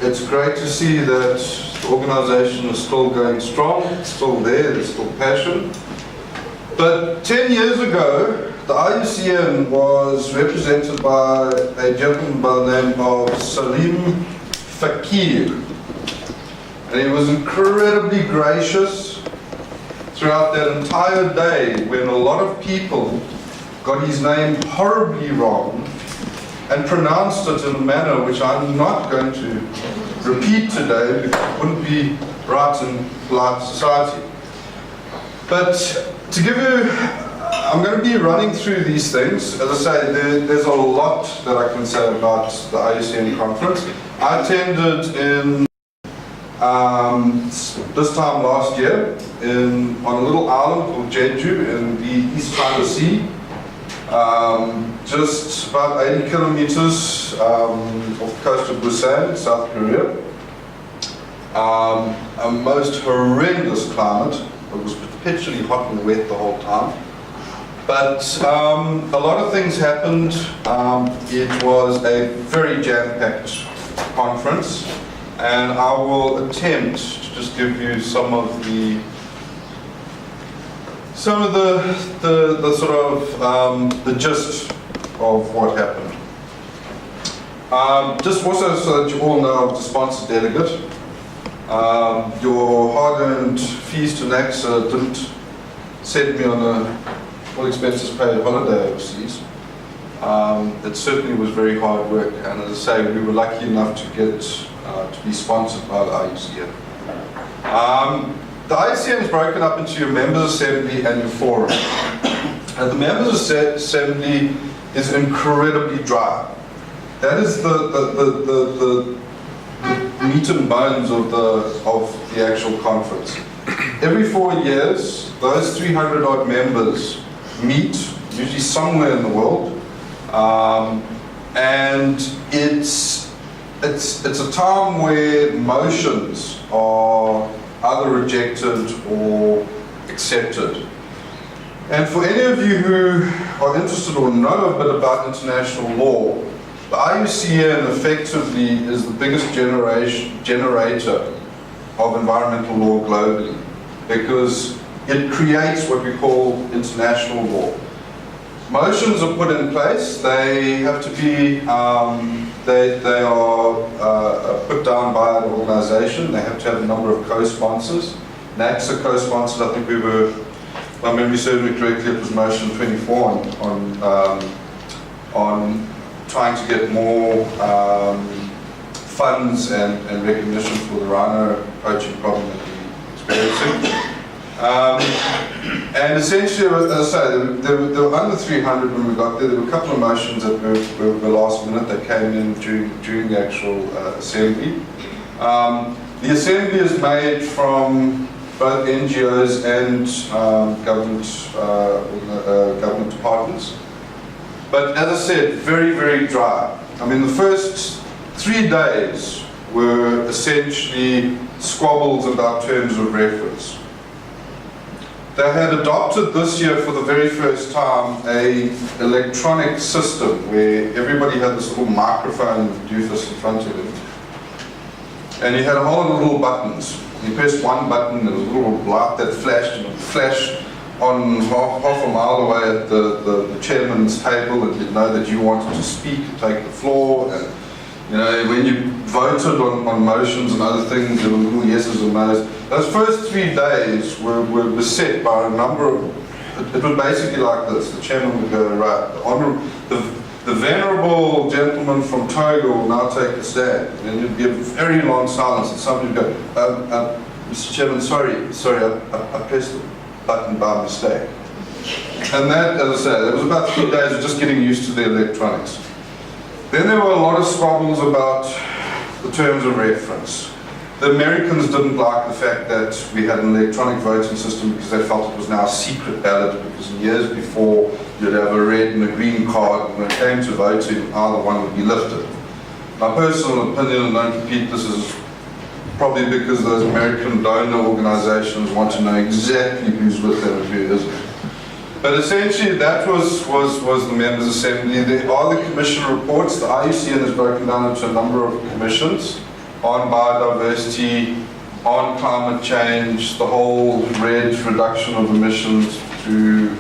it's great to see that the organisation is still going strong, it's still there, there's still passion. But 10 years ago, the IUCN was represented by a gentleman by the name of Salim Fakir. And he was incredibly gracious throughout that entire day when a lot of people got his name horribly wrong and pronounced it in a manner which I'm not going to repeat today because it wouldn't be right in polite society. But to give you, I'm going to be running through these things. As I say, there's a lot that I can say about the IUCN conference. I attended in this time last year on a little island called Jeju in the East China Sea. Just about 80 kilometers off the coast of Busan, South Korea. A most horrendous climate. It was perpetually hot and wet the whole time. But a lot of things happened. It was a very jam-packed conference, and I will attempt to just give you some of the sort of the gist of what happened. Just also so that you all know, I'm the sponsored delegate. Your hard-earned fees to NACSA didn't send me on a all expenses paid holiday overseas. It certainly was very hard work, and as I say, we were lucky enough to get to be sponsored by the IUCN. The IUCN is broken up into your members' assembly and your forum. And the members' assembly is incredibly dry. That is the meat and bones of the actual conference. Every 4 years, those 300 odd members meet, usually somewhere in the world, and it's a time where motions are either rejected or accepted. And for any of you who are interested or know a bit about international law, the IUCN effectively is the biggest generator of environmental law globally, because it creates what we call international law. Motions are put in place. They have to be, they are put down by an organization. They have to have a number of co-sponsors. NACSA co-sponsored, I think we were, if my memory serves me correctly, it was motion 24 on trying to get more funds and recognition for the rhino poaching problem that we're experiencing. And essentially, as I say, there were under 300 when we got there. There were a couple of motions that were last minute that came in during the actual assembly. The assembly is made from both NGOs and government departments. But as I said, very, very dry. I mean, the first 3 days were essentially squabbles about terms of reference. They had adopted this year for the very first time an electronic system where everybody had this little microphone with doofus in front of them. And you had a whole lot of little buttons. You pressed one button and there was a little light that flashed, and it would flash on half a mile away at the chairman's table, and you'd know that you wanted to speak and take the floor. And you know, when you voted on motions and other things, there were little yeses and no's. Those first 3 days were beset by a number of, it was basically like this. The chairman would go, right, the venerable gentleman from Togo will now take the stand. And there'd be a very long silence, and somebody would go, Mr. Chairman, sorry, I pressed the button by mistake. And that, as I say, there was about 3 days of just getting used to the electronics. Then there were a lot of squabbles about the terms of reference. The Americans didn't like the fact that we had an electronic voting system because they felt it was now a secret ballot, because years before you'd have a red and a green card, and when it came to voting, either one would be lifted. My personal opinion, and don't repeat this, is probably because those American donor organizations want to know exactly who's with them and who isn't. But essentially, that was the members' assembly. There are the commission reports. The IUCN is broken down into a number of commissions on biodiversity, on climate change, the whole RED, reduction of emissions to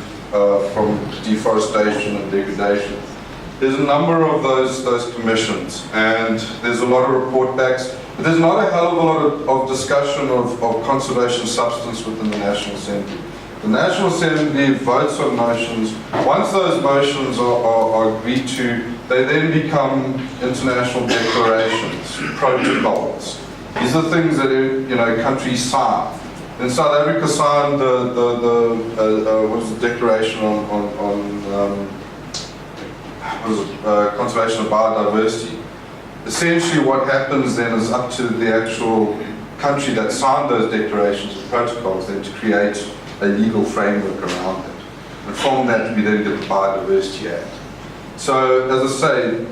from deforestation and degradation. There's a number of those commissions, and there's a lot of report backs, but there's not a hell of a lot of discussion of conservation substance within the National Assembly. The National Assembly votes on motions. Once those motions are agreed to, they then become international declarations, protocols. These are things that countries sign. In South Africa signed what is the declaration on conservation of biodiversity. Essentially, what happens then is up to the actual country that signed those declarations and protocols then to create a legal framework around it. And from that, we then get the Biodiversity Act. So, as I say,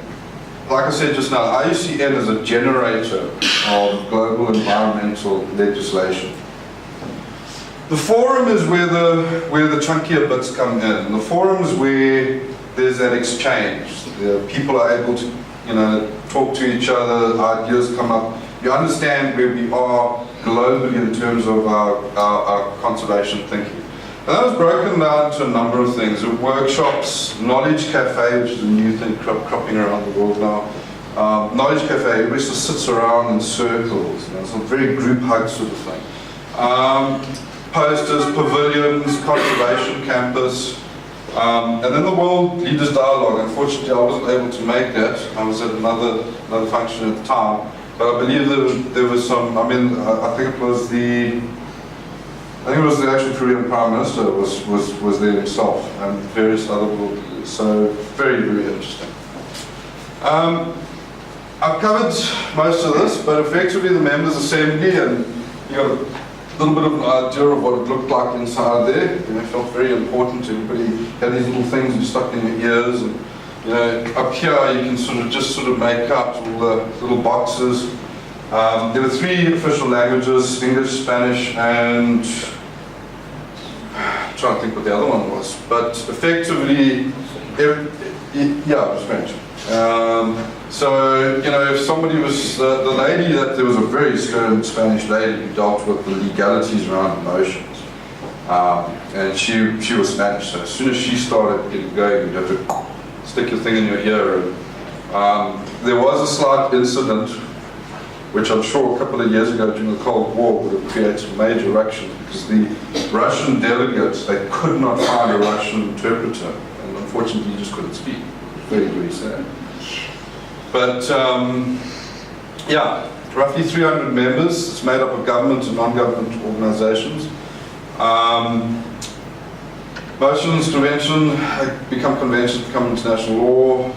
like I said just now, IUCN is a generator of global environmental legislation. The forum is where the chunkier bits come in. And the forum is where there's that exchange. The people are able to, talk to each other, ideas come up. You understand where we are globally in terms of our conservation thinking. And that was broken down to a number of things. Workshops, Knowledge Cafe, which is a new thing cropping around the world now. Knowledge Cafe, everybody just sits around in circles, some very group hug sort of thing. Posters, pavilions, conservation campus, and then the World Leaders Dialogue. Unfortunately, I wasn't able to make that. I was at another function at the time, but I believe there was some. I think it was the actual Korean Prime Minister was there himself, and various other world leaders. So very, very interesting. I've covered most of this, but effectively the Members' Assembly, and you got a little bit of an idea of what it looked like inside there. It felt very important to everybody. Had these little things you stuck in your ears, and up here you can sort of make out all the little boxes. There were 3 official languages: English, Spanish, and I'm trying to think what the other one was. But effectively, it was French. So, if somebody was, the lady, that there was a very stern Spanish lady who dealt with the legalities around emotions. And she was Spanish, so as soon as she started getting going, you'd have to stick your thing in your ear. And, there was a slight incident, which I'm sure a couple of years ago during the Cold War would have created major ructions, because the Russian delegates, they could not find a Russian interpreter, and unfortunately you just couldn't speak. Very, very sad. But roughly 300 members. It's made up of government and non-government organizations. Motions, conventions, become international law.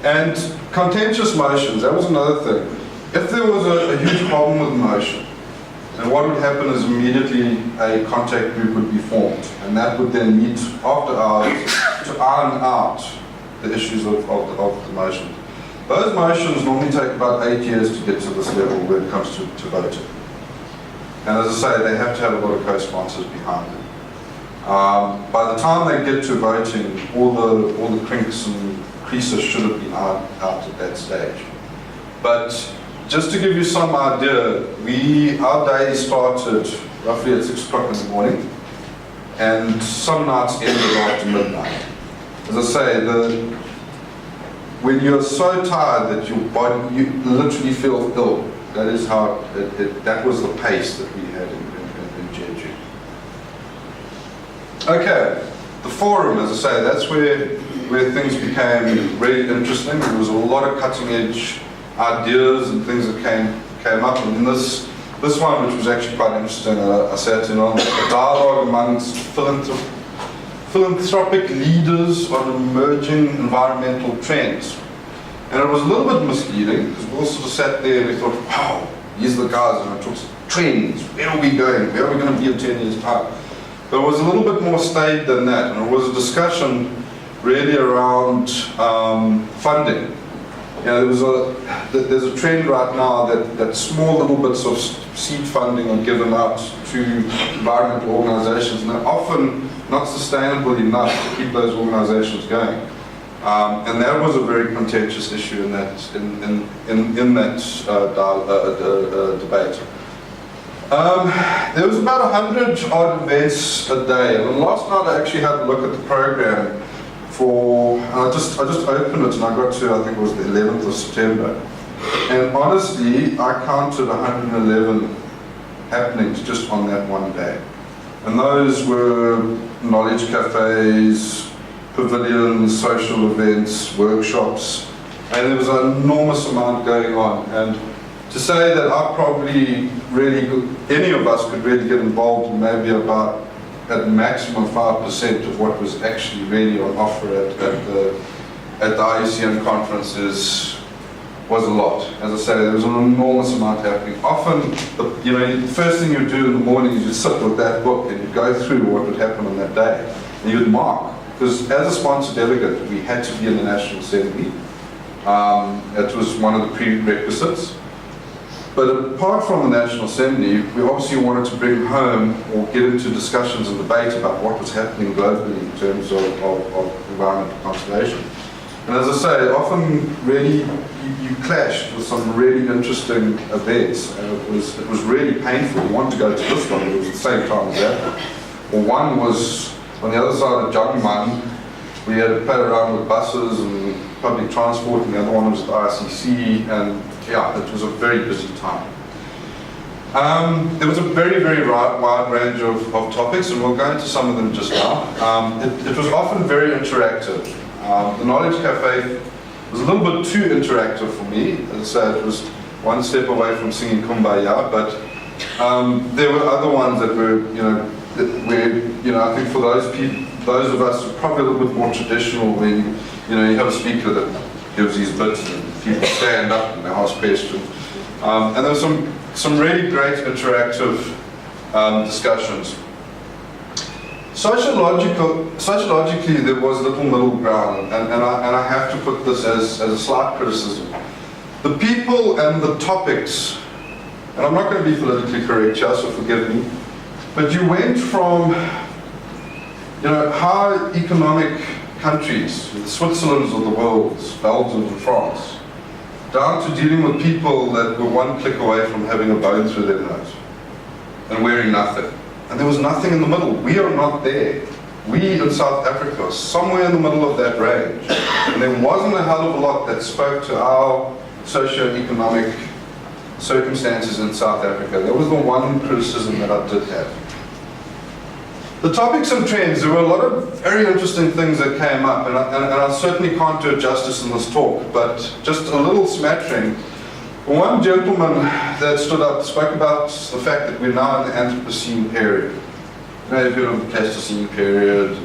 And contentious motions, that was another thing. If there was a huge problem with a motion, then what would happen is immediately a contact group would be formed, and that would then meet after hours to iron out the issues of the motion. Those motions normally take about 8 years to get to this level when it comes to voting. And as I say, they have to have a lot of co-sponsors behind them. By the time they get to voting, all the crinks and creases should have been out at that stage. But just to give you some idea, our day started roughly at 6 o'clock in the morning, and some nights ended after midnight. As I say, when you're so tired that your body, you literally feel ill. That is how that was the pace that we had in Jeju. Okay, the forum, as I say, that's where things became really interesting. There was a lot of cutting edge ideas and things that came up. And this one, which was actually quite interesting, I sat in on, a dialogue amongst philanthropic leaders on emerging environmental trends. And it was a little bit misleading, because we all sort of sat there and we thought, wow, these are the guys that are talking trends, where are we going, where are we going to be in 10 years' time? But it was a little bit more staid than that, and it was a discussion really around funding. There's a trend right now that small little bits of seed funding are given out to environmental organizations, and they're often not sustainable enough to keep those organizations going. And that was a very contentious issue in that debate. There was about 100 odd events a day, and last night I actually had a look at the program for. I just opened it and I got to, I think it was the 11th of September, and honestly I counted 111 happenings just on that one day, and those were knowledge cafes, pavilions, social events, workshops, and there was an enormous amount going on. And to say that I probably any of us could really get involved in maybe about at maximum 5% of what was actually really on offer at the IUCN conferences was a lot. As I say, there was an enormous amount happening. Often, the first thing you do in the morning is you sit with that book and you go through what would happen on that day, and you'd mark. Because as a sponsor delegate, we had to be in the National Assembly. It was one of the prerequisites. But apart from the National Assembly, we obviously wanted to bring home or get into discussions and debate about what was happening globally in terms of environmental conservation. And as I say, often really you clashed with some really interesting events, and it was really painful. You wanted to go to this one, it was at the same time as that. Well, one was on the other side of Jungman. We had to play around with buses and public transport, and the other one was at the ICC, and yeah, it was a very busy time. There was a very, very wide range of topics, and we'll go into some of them just now. It was often very interactive. The Knowledge Cafe was a little bit too interactive for me. As I said, it was one step away from singing Kumbaya, but there were other ones that were, I think for those of us who are probably a little bit more traditional, when you have a speaker that gives these bits and people stand up and they ask questions. And there were some really great interactive discussions. Sociologically, there was little middle ground, and I have to put this as a slight criticism. The people and the topics, and I'm not going to be politically correct here, so forgive me, but you went from high economic countries, the Switzerlands of the world, Belgium and France, down to dealing with people that were one click away from having a bone through their nose and wearing nothing. And there was nothing in the middle. We are not there. We in South Africa are somewhere in the middle of that range. And there wasn't a hell of a lot that spoke to our socio-economic circumstances in South Africa. That was the one criticism that I did have. The topics and trends, there were a lot of very interesting things that came up, and I certainly can't do it justice in this talk, but just a little smattering. One gentleman that stood up spoke about the fact that we're now in the Anthropocene period. You've heard of the Pleistocene period.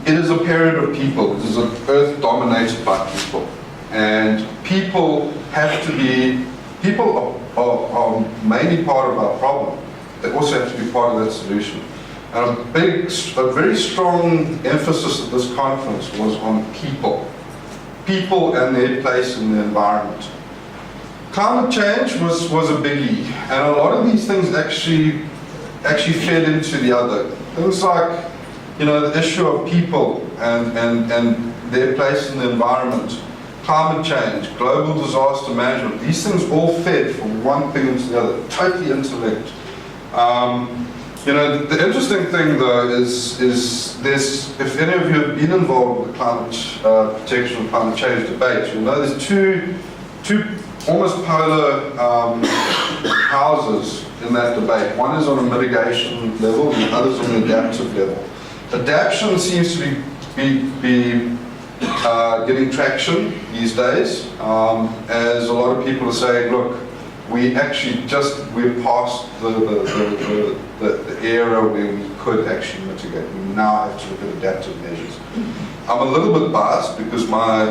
It is a period of people. It is an earth dominated by people. And people are mainly part of our problem. They also have to be part of that solution. And a very strong emphasis at this conference was on people and their place in the environment. Climate change was a biggie, and a lot of these things actually fed into the other. Things like, the issue of people and their place in the environment, climate change, global disaster management. These things all fed from one thing into the other, totally interlinked. The interesting thing though is if any of you have been involved with the climate protection and climate change debate, you'll know there's two almost polar houses in that debate. One is on a mitigation level, and the other is on an adaptive level. Adaptation seems to be getting traction these days, as a lot of people are saying, look, we're past the era where we could actually mitigate. We now have to look at adaptive measures. I'm a little bit biased because my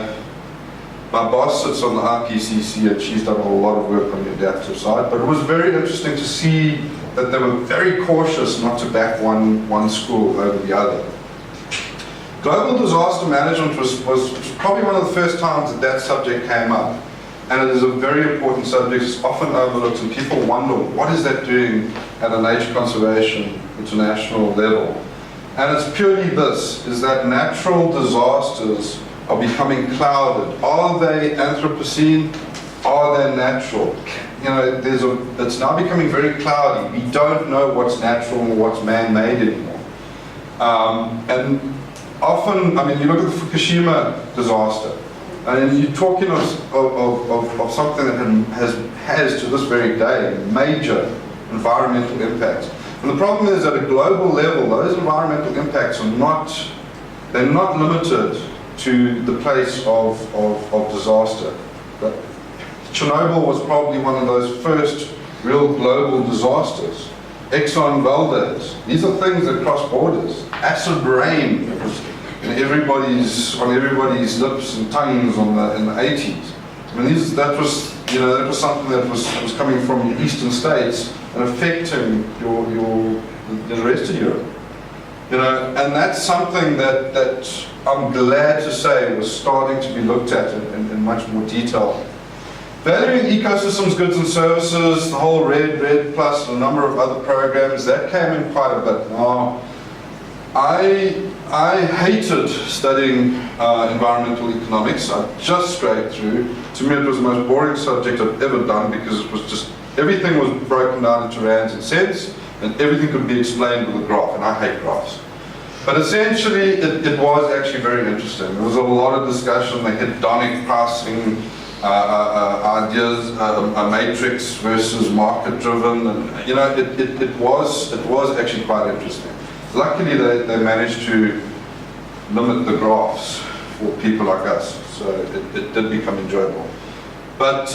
boss sits on the IPCC and she's done a lot of work on the adaptive side, but it was very interesting to see that they were very cautious not to back one school over the other. Global disaster management was probably one of the first times that subject came up. And it is a very important subject. It's often overlooked, and people wonder, what is that doing at a nature conservation international level? And it's purely this, is that natural disasters are becoming clouded. Are they Anthropocene? Are they natural? You know, it's now becoming very cloudy. We don't know what's natural and what's man-made anymore. And often, I mean, you look at the Fukushima disaster, and you're talking of something that has to this very day major environmental impacts. And the problem is, at a global level, those environmental impacts are not limited to the place of disaster. But Chernobyl was probably one of those first real global disasters. Exxon Valdez, these are things that cross borders. Acid rain was on everybody's lips and tongues in the 80s. I mean, that was something that was coming from the eastern states and affecting the rest of Europe. You know, and that's something that I'm glad to say was starting to be looked at in much more detail. Valuing ecosystems, goods and services, the whole RED Plus, and a number of other programs, that came in quite a bit. Now, I hated studying environmental economics. I just scraped through. To me, it was the most boring subject I've ever done, because it was just, everything was broken down into rands and cents, and everything could be explained with a graph, and I hate graphs. But essentially, it was actually very interesting. There was a lot of discussion, the hedonic pricing, ideas, a matrix versus market-driven, and you know, it was actually quite interesting. Luckily, they managed to limit the graphs for people like us, so it did become enjoyable. But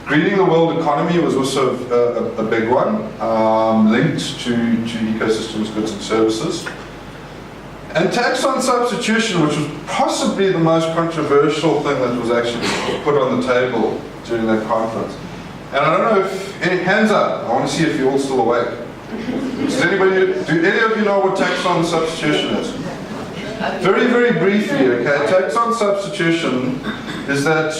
greening the world economy was also a big one, linked to ecosystems, goods and services. And taxon substitution, which was possibly the most controversial thing that was actually put on the table during that conference. And I don't know if, any hands up, I want to see if you're all still awake. Do any of you know what taxon substitution is? Very, very briefly, okay, taxon substitution is that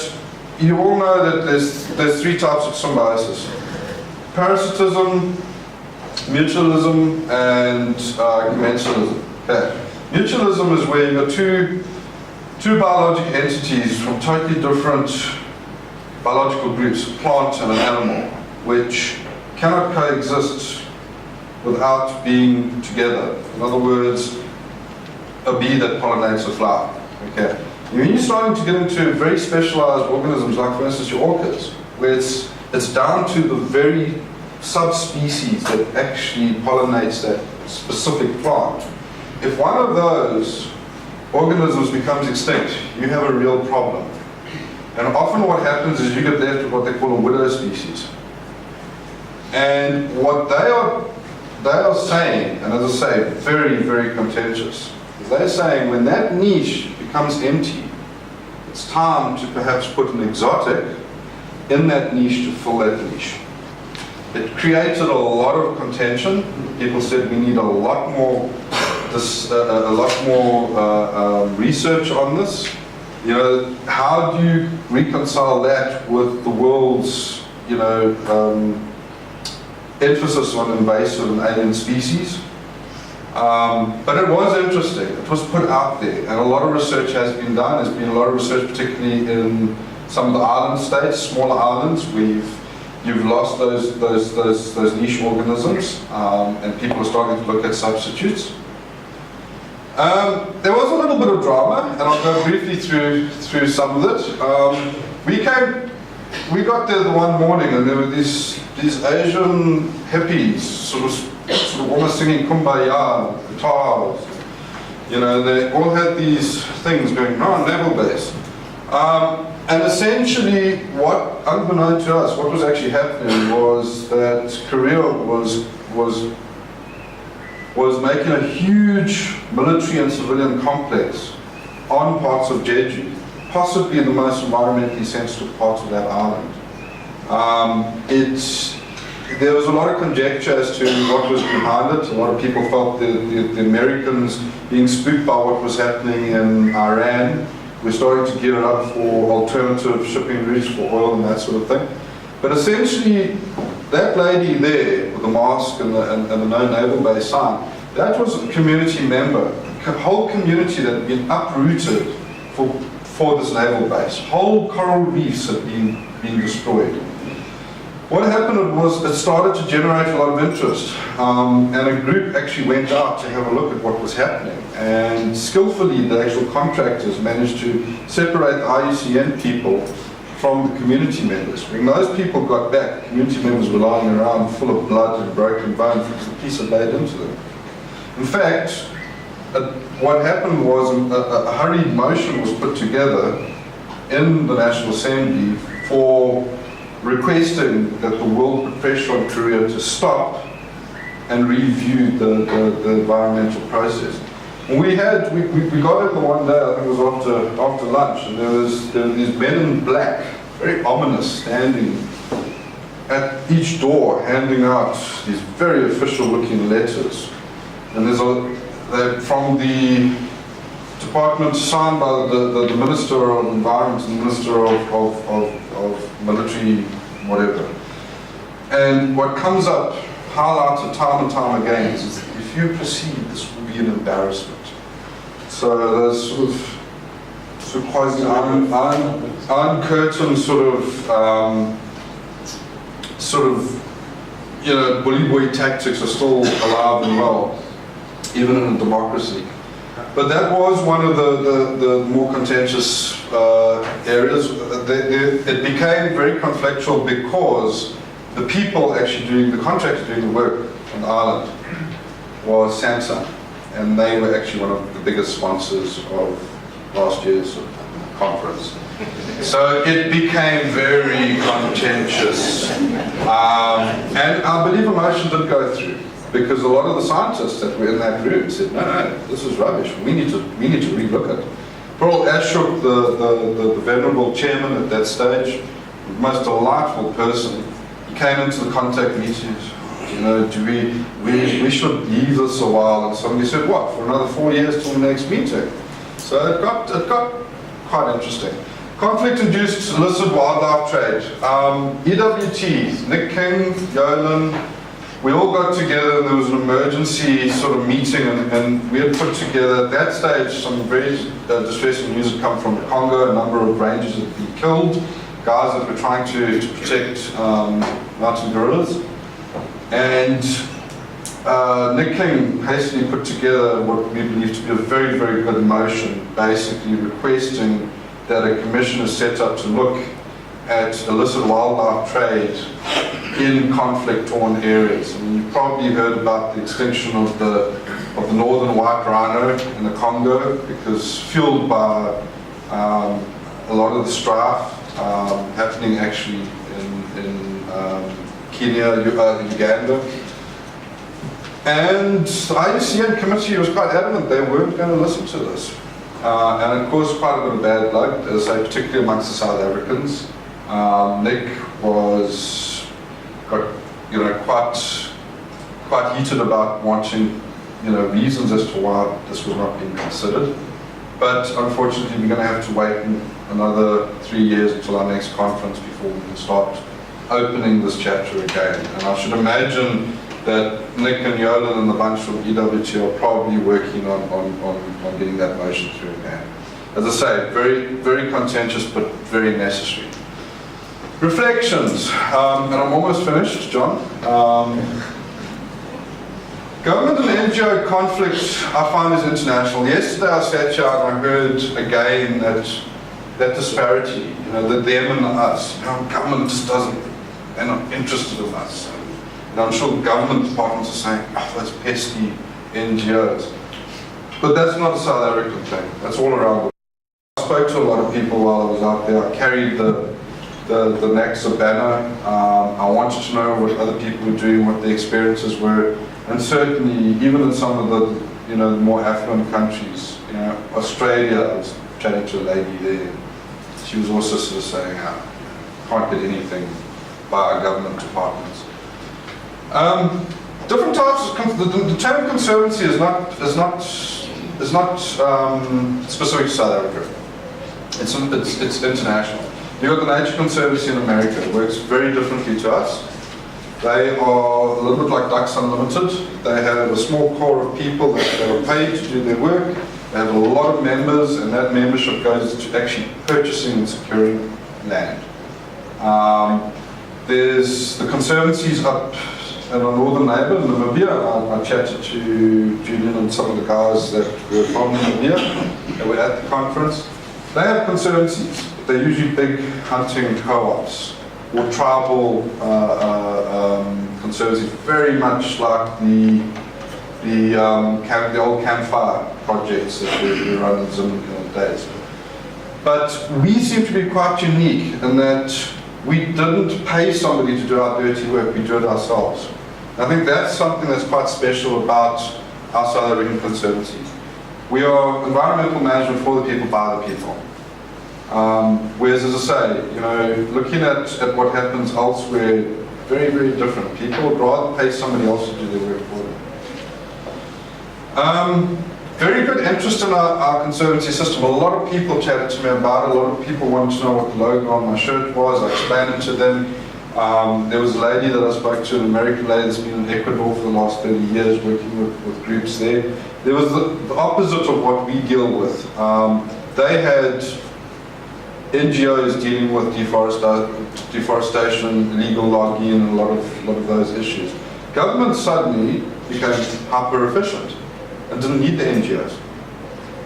you all know that there's three types of symbiosis. Parasitism, mutualism, and commensalism. Okay. Mutualism is where you've got two biologic entities from totally different biological groups, a plant and an animal, which cannot coexist without being together. In other words, a bee that pollinates a flower. Okay. When you're starting to get into very specialized organisms, like for instance your orchids, where it's down to the very subspecies that actually pollinates that specific plant. If one of those organisms becomes extinct, you have a real problem. And often what happens is you get left with what they call a widow species. And what they are saying, and as I say, very, very contentious, is they're saying when that niche becomes empty, it's time to perhaps put an exotic in that niche to fill that niche. It created a lot of contention. People said we need a lot more research on this. You know, how do you reconcile that with the world's, you know, emphasis on invasive and alien species? But it was interesting. It was put out there, and a lot of research has been done. There's been a lot of research, particularly in some of the island states, smaller islands, where you've lost those niche organisms, and people are starting to look at substitutes. There was a little bit of drama, and I'll go briefly through some of it. We got there the one morning, and there were these Asian hippies, sort of almost singing Kumbaya, guitars. You know, they all had these things going on naval base. And essentially, unbeknown to us, what was actually happening was that Korea was making a huge military and civilian complex on parts of Jeju, possibly the most environmentally sensitive parts of that island. There was a lot of conjecture as to what was behind it. A lot of people felt the Americans being spooked by what was happening in Iran. We're starting to gear up for alternative shipping routes for oil and that sort of thing. But essentially, that lady there with the mask and the no naval base sign, That was a community member, a whole community that had been uprooted for this naval base. Whole coral reefs had been destroyed. What happened was it started to generate a lot of interest, and a group actually went out to have a look at what was happening, and skillfully the actual contractors managed to separate the IUCN people from the community members. When those people got back, the community members were lying around full of blood and broken bones because the piece had laid into them. In fact, what happened was a hurried motion was put together in the National Assembly for requesting that the world put pressure on Korea to stop and review the environmental process. And we got in the one day, I think it was after lunch, and there were these men in black, very ominous, standing at each door, handing out these very official-looking letters. And they're from the department signed by the Minister of Environment and the Minister of Military, whatever. And what comes up, highlighted time and time again, is if you proceed, this will be an embarrassment. So there's sort of quasi iron curtain sort of bully boy tactics are still alive and well, even in a democracy. But that was one of the more contentious areas. It became very conflictual because the people actually doing the contractors doing the work on the island was Samsung, and they were actually one of the biggest sponsors of last year's conference. So it became very contentious, and I believe a motion did go through, because a lot of the scientists that were in that room said, no, this is rubbish, we need to relook at it. Paul Ashok, the venerable chairman at that stage, the most delightful person, he came into the contact meetings, we should leave this a while, and somebody said, what, for another 4 years till the next meeting? So it got quite interesting. Conflict-induced illicit wildlife trade. EWT, Nick King, Yolan, we all got together, and there was an emergency sort of meeting, and we had put together, at that stage, some very distressing news had come from the Congo. A number of rangers had been killed, guys that were trying to protect mountain gorillas. And Nick King hastily put together what we believe to be a very, very good motion, basically requesting that a commission is set up to look at illicit wildlife trade in conflict-torn areas. I mean, you've probably heard about the extinction of the northern white rhino in the Congo, because fueled by a lot of the strife happening actually in Kenya, Uganda. And the IUCN committee was quite adamant they weren't going to listen to this. And it caused quite a bit of bad blood, as I say, particularly amongst the South Africans. Nick got quite heated about wanting reasons as to why this was not being considered. But unfortunately, we're going to have to wait another 3 years until our next conference before we can start opening this chapter again. And I should imagine that Nick and Yolan and the bunch from EWT are probably working on getting that motion through again. As I say, very, very contentious, but very necessary. Reflections, and I'm almost finished, John. Government and NGO conflict, I find, is international. Yesterday I sat here and I heard again that disparity, the them and the us. Government just they're not interested in us. And I'm sure government departments are saying, oh, those pesky NGOs. But that's not a South African thing, that's all around. I spoke to a lot of people while I was out there. I carried the NACSA banner. I wanted to know what other people were doing, what their experiences were, and certainly even in some of the more affluent countries, Australia. I was chatting to a lady there. She was also sort of saying, can't get anything by our government departments. Different types of the term conservancy is not specific to South Africa. It's international. You've got the Nature Conservancy in America. It works very differently to us. They are a little bit like Ducks Unlimited. They have a small core of people that are paid to do their work. They have a lot of members, and that membership goes to actually purchasing and securing land. There's the conservancies up in our northern neighbour, Namibia. I chatted to Julian and some of the guys that were from Namibia that were at the conference. They have conservancies. They're usually big hunting co-ops or tribal conservancies, very much like the old campfire projects that we run in Zim days. But we seem to be quite unique in that we didn't pay somebody to do our dirty work, we do it ourselves. I think that's something that's quite special about our South African Conservancy. We are environmental management for the people, by the people. Whereas, as I say, you know, looking at what happens elsewhere, very, very different. People would rather pay somebody else to do their work for them. Very good interest in our conservancy system. A lot of people chatted to me about it. A lot of people wanted to know what the logo on my shirt was. I explained it to them. There was a lady that I spoke to, an American lady that's been in Ecuador for the last 30 years working with groups there. There was the opposite of what we deal with. They had NGOs dealing with deforestation, illegal logging, and a lot of those issues. Government suddenly became hyper efficient and didn't need the NGOs.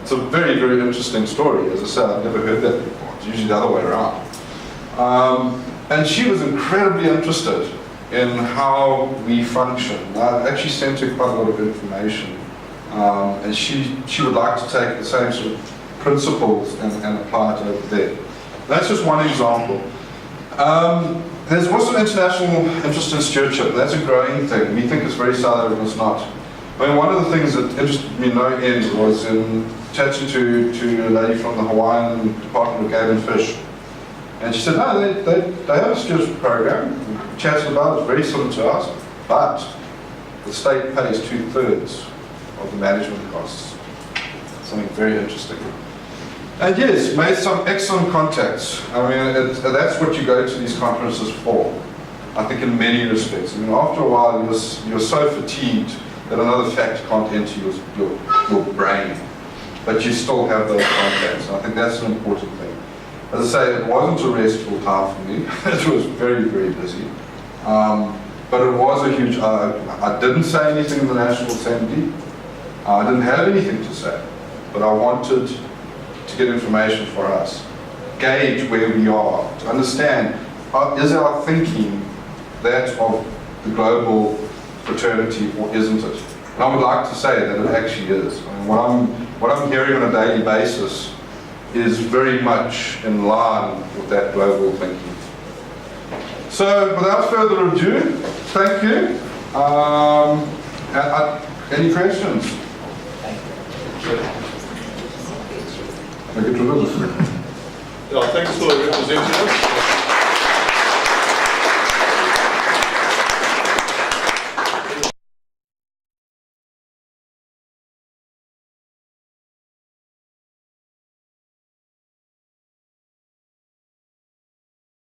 It's a very, very interesting story. As I said, I've never heard that before. It's usually the other way around. And she was incredibly interested in how we function. I actually sent her quite a lot of information. And she would like to take the same sort of principles and apply it over there. That's just one example. There's also international interest in stewardship. That's a growing thing. We think it's very South African, it's not. I mean, one of the things that interested me no end was in chatting to a lady from the Hawaiian Department of Game and Fish. And she said, no, they have a stewardship program. We chatted about it, it's very similar to us, but the state pays 2/3 of the management costs. Something very interesting. And yes, made some excellent contacts. I mean, that's what you go to these conferences for, I think, in many respects. I mean, after a while, you're so fatigued that another fact can't enter your brain, but you still have those contacts. I think that's an important thing. As I say, it wasn't a restful time for me. It was very, very busy. But it was a huge eye-opener. I didn't say anything in the National Assembly. I didn't have anything to say, but I wanted to get information for us, gauge where we are, to understand, is our thinking that of the global fraternity or isn't it? And I would like to say that it actually is. I mean, what I'm hearing on a daily basis is very much in line with that global thinking. So without further ado, thank you. Any questions? I get rid of this. Yeah, thanks for representing us.